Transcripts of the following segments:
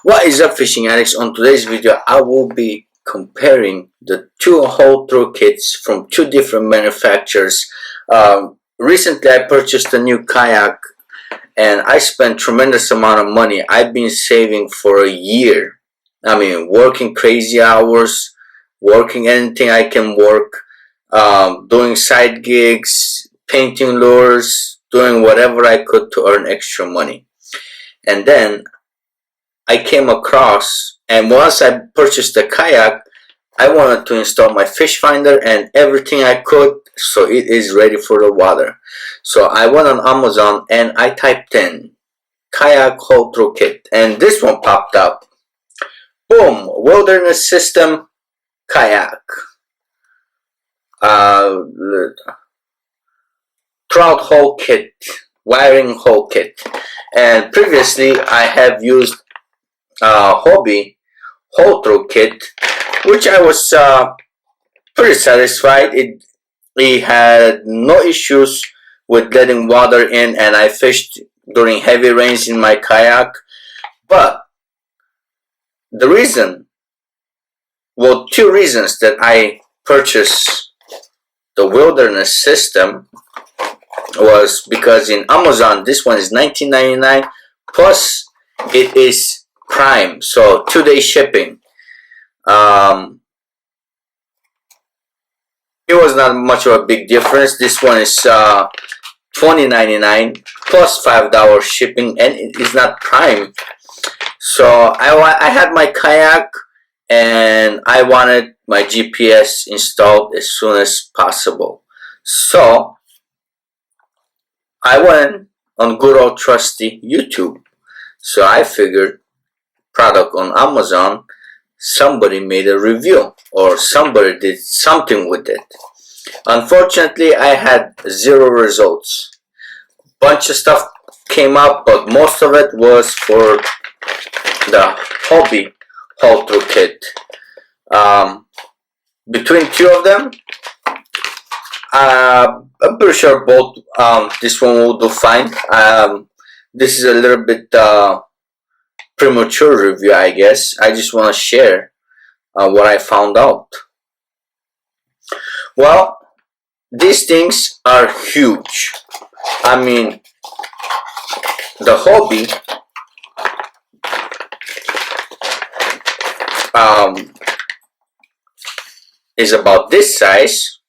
What is up, fishing addicts? On today's video I will be comparing the two whole throw kits from two different manufacturers. Recently I purchased a new kayak and I spent tremendous amount of money. I've been saving for a year. I mean, working crazy hours, working anything I can work, doing side gigs, painting lures, doing whatever I could to earn extra money. And then I came across, and once I purchased the kayak, I wanted to install my fish finder and everything I could so it is ready for the water. So I went on Amazon and I typed in kayak whole throw kit, and this one popped up. Boom! Wilderness System kayak. Thru-hull kit, wiring hull kit. And previously I have used Hobie whole throw kit, which I was pretty satisfied. It had no issues with letting water in, and I fished during heavy rains in my kayak. But the reason, well, two reasons that I purchased the Wilderness System was because in Amazon this one is $19.99 plus it is Prime, so 2-day shipping. It was not much of a big difference. This one is $20.99 plus $5 shipping, and it is not Prime. So I had my kayak and I wanted my GPS installed as soon as possible. So I went on good old trusty YouTube. So I figured, product on Amazon, somebody made a review or somebody did something with it. Unfortunately, I had zero results. Bunch of stuff came up, but most of it was for the Hobie whole throw kit. Between two of them, I'm pretty sure both this one will do fine. This is a little bit premature review, I guess. I just want to share what I found out. Well, these things are huge. I mean, the Hobie is about this size.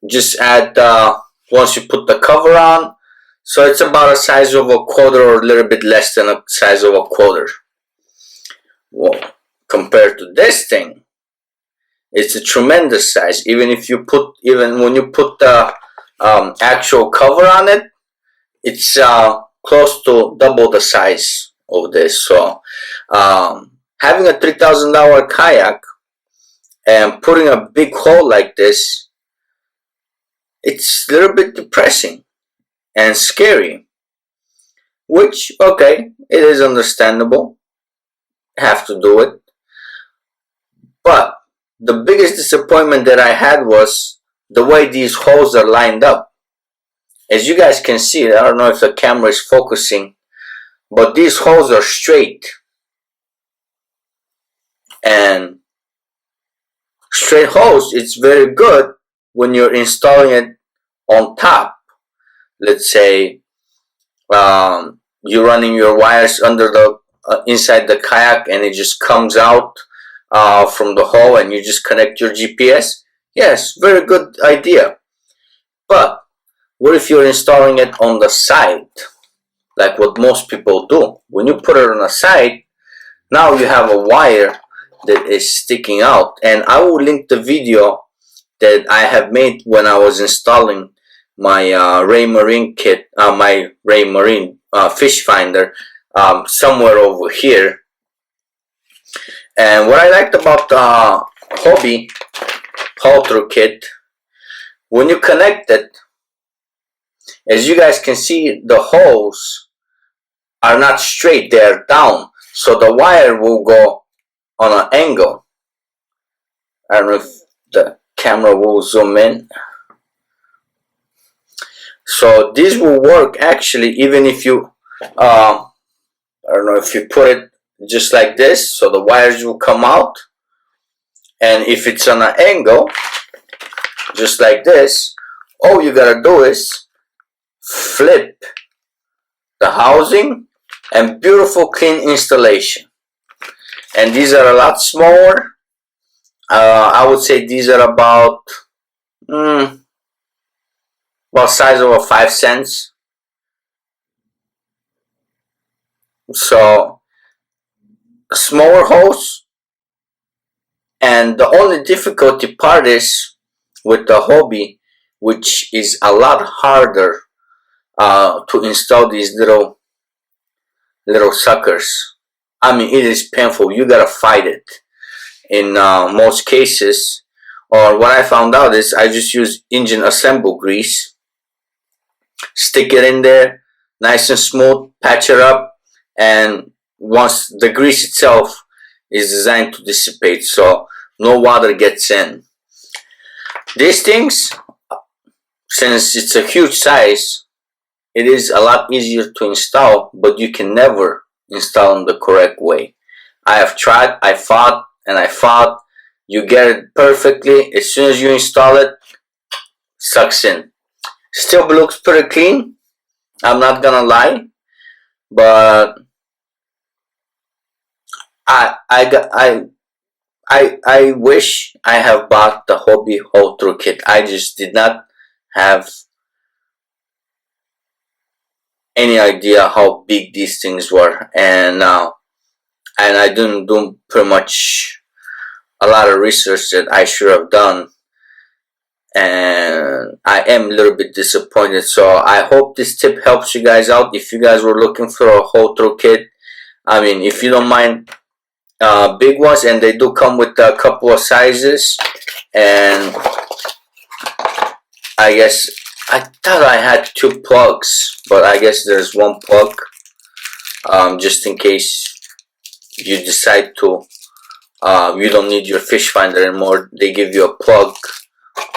Just add once you put the cover on, so it's about a size of a quarter or a little bit less than a size of a quarter. Well, compared to this thing, it's a tremendous size. Even when you put the actual cover on it, it's close to double the size of this. So having a $3,000 kayak and putting a big hole like this, it's a little bit depressing and scary, which, okay, it is understandable. Have to do it. But the biggest disappointment that I had was the way these holes are lined up. As you guys can see, I don't know if the camera is focusing, but these holes are straight. And straight holes, it's very good when you're installing it on top. Let's say you're running your wires under the inside the kayak and it just comes out from the hole and you just connect your GPS. Yes, very good idea. But what if you're installing it on the side, like what most people do? When you put it on the side, now you have a wire that is sticking out, and I will link the video that I have made when I was installing my Raymarine kit, my Raymarine fish finder, somewhere over here. And what I liked about the Hobie whole throw kit, when you connect it, as you guys can see, the holes are not straight, they are down, so the wire will go on an angle. I don't know if the camera will zoom in. So this will work actually even if you I don't know if you put it just like this, so the wires will come out, and if it's on an angle, just like this, all you gotta do is flip the housing, and beautiful clean installation. And these are a lot smaller. I would say these are about size of a 5 cents. So smaller hose, and the only difficulty part is with the Hobie, which is a lot harder to install these little suckers. I mean, it is painful. You gotta fight it in most cases. Or what I found out is I just use engine assemble grease, stick it in there, nice and smooth, patch it up, and once the grease itself is designed to dissipate, so no water gets in. These things, since it's a huge size, it is a lot easier to install, but you can never install them the correct way. I have tried, I fought, and I fought. You get it perfectly. As soon as you install it, sucks in. Still looks pretty clean, I'm not gonna lie, but I wish I have bought the Hobie whole through kit. I just did not have any idea how big these things were, and I didn't do pretty much a lot of research that I should have done, and I am a little bit disappointed. So I hope this tip helps you guys out if you guys were looking for a whole through kit. I mean, if you don't mind big ones, and they do come with a couple of sizes, and I guess I thought I had 2 plugs, but I guess there's 1 plug, just in case you decide to you don't need your fish finder anymore. They give you a plug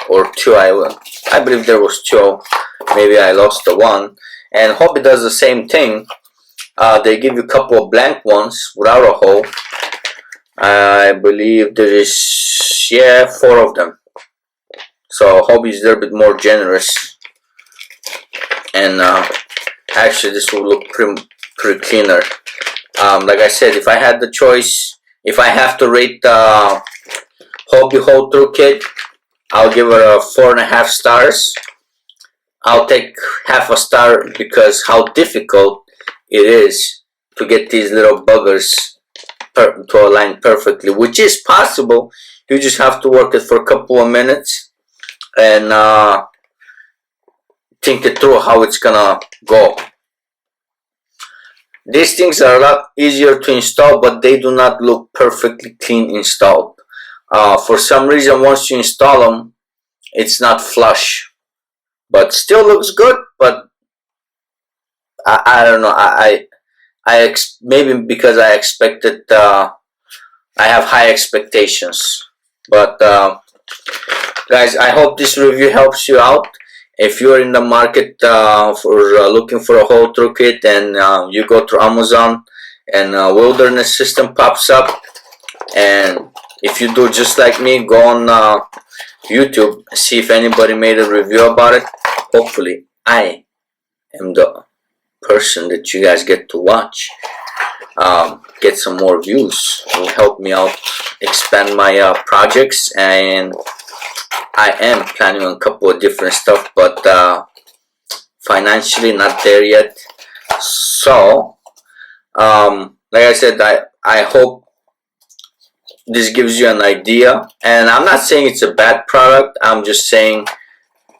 or 2. I believe there was 2, maybe I lost the 1. And Hobie does the same thing. They give you a couple of blank ones without a hole. I believe there is 4 of them. So Hobie is a little bit more generous, and actually this will look pretty cleaner. Like I said, if I had the choice, if I have to rate the Hobie whole through kit, I'll give it a 4.5 stars. I'll take half a star because how difficult it is to get these little buggers to align perfectly, which is possible. You just have to work it for a couple of minutes and think it through how it's gonna go. These things are a lot easier to install, but they do not look perfectly clean installed. For some reason, once you install them, it's not flush, but still looks good. But I don't know. Maybe because I expected. I have high expectations. But guys, I hope this review helps you out. If you're in the market for looking for a whole through kit, and you go to Amazon and Wilderness System pops up, and if you do just like me, go on YouTube, see if anybody made a review about it. Hopefully I am the person that you guys get to watch. Get some more views. It will help me out expand my projects, and I am planning on a couple of different stuff, but financially not there yet. So like I said, I hope this gives you an idea, and I'm not saying it's a bad product. I'm just saying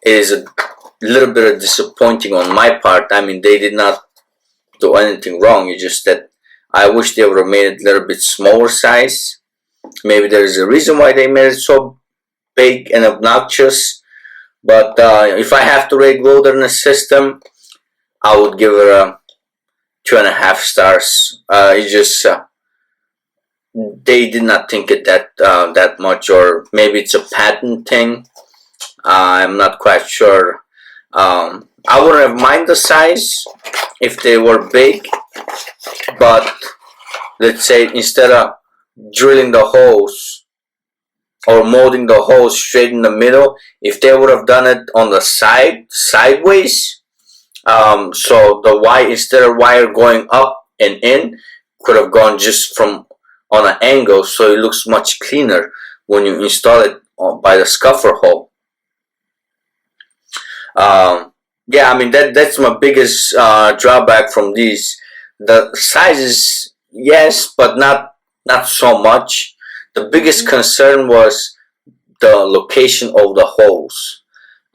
it is a little bit of disappointing on my part. I mean, they did not do anything wrong. It's just that I wish they would have made it a little bit smaller size. Maybe there's a reason why they made it so big and obnoxious. But if I have to rate Wilderness System, I would give it a 2.5 stars. It's just they did not think it that much, or maybe it's a patent thing. I'm not quite sure. I I wouldn't have minded the size if they were big, but let's say instead of drilling the holes or molding the holes straight in the middle, if they would have done it on the sideways, so the wire, instead of wire going up and in, could have gone just from on an angle, so it looks much cleaner when you install it by the scuffer hole. Yeah, I mean that's my biggest drawback from these. The sizes, yes, but not so much. The biggest concern was the location of the holes.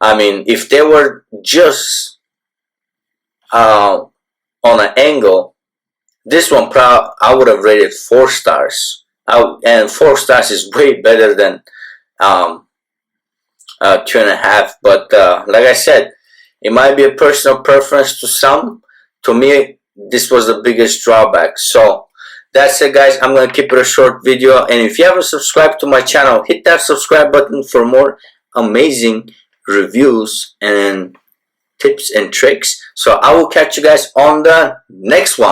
I mean, if they were just on an angle, this one I would have rated 4 stars. And 4 stars is way better than 2.5. But like I said, it might be a personal preference to some. To me, this was the biggest drawback. So that's it, guys. I'm gonna keep it a short video. And if you haven't subscribed to my channel, hit that subscribe button for more amazing reviews and tips and tricks. So I will catch you guys on the next one.